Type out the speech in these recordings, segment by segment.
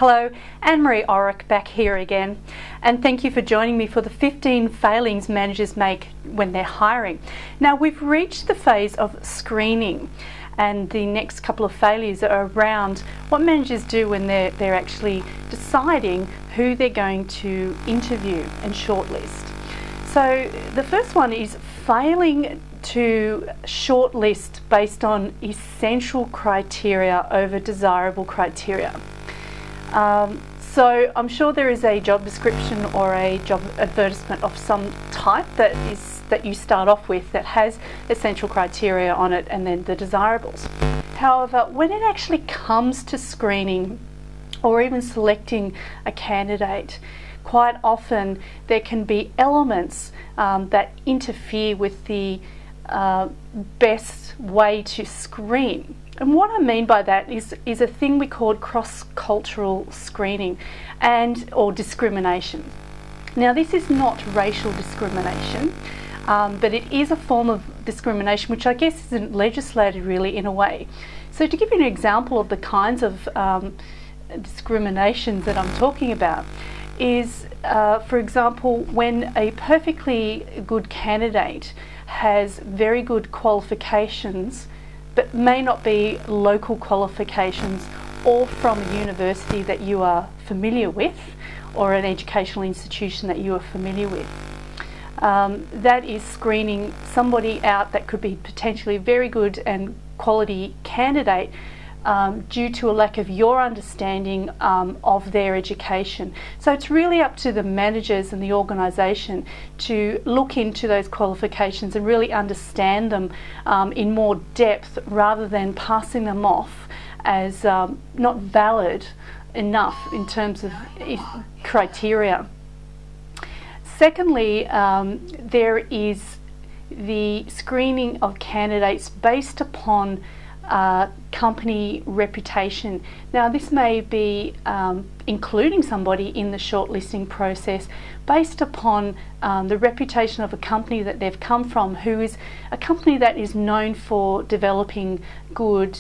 Hello, Anne-Marie Orrock back here again, and thank you for joining me for the 15 failings managers make when they're hiring. Now, we've reached the phase of screening, and the next couple of failures are around what managers do when they're actually deciding who they're going to interview and shortlist. So the first one is failing to shortlist based on essential criteria over desirable criteria. So I'm sure there is a job description or a job advertisement of some type that you start off with that has essential criteria on it and then the desirables. However, when it actually comes to screening or even selecting a candidate, quite often there can be elements that interfere with the best way to screen. And what I mean by that is a thing we call cross-cultural screening or discrimination. Now, this is not racial discrimination, but it is a form of discrimination which I guess isn't legislated really in a way. So to give you an example of the kinds of discriminations that I'm talking about is, for example, when a perfectly good candidate has very good qualifications but may not be local qualifications or from a university that you are familiar with or an educational institution that you are familiar with. That is screening somebody out that could be potentially a very good and quality candidate due to a lack of your understanding of their education. So it's really up to the managers and the organisation to look into those qualifications and really understand them in more depth rather than passing them off as not valid enough in terms of criteria. Secondly, there is the screening of candidates based upon company reputation. Now, this may be including somebody in the shortlisting process based upon the reputation of a company that they've come from, who is a company that is known for developing good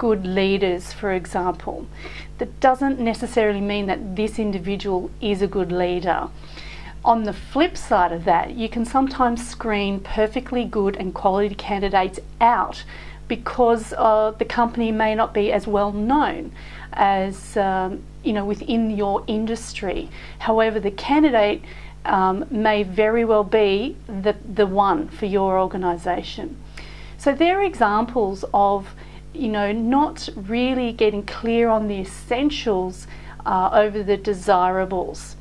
leaders, for example. That doesn't necessarily mean that this individual is a good leader. On the flip side of that, you can sometimes screen perfectly good and quality candidates out because the company may not be as well known as within your industry. However, the candidate may very well be the one for your organisation. So there are examples of not really getting clear on the essentials over the desirables.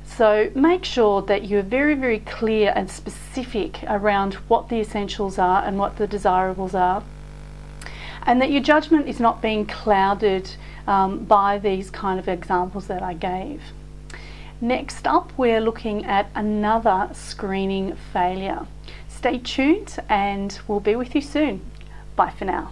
So make sure that you're very, very clear and specific around what the essentials are and what the desirables are, and that your judgment is not being clouded by these kind of examples that I gave. Next up, we're looking at another screening failure. Stay tuned and we'll be with you soon. Bye for now.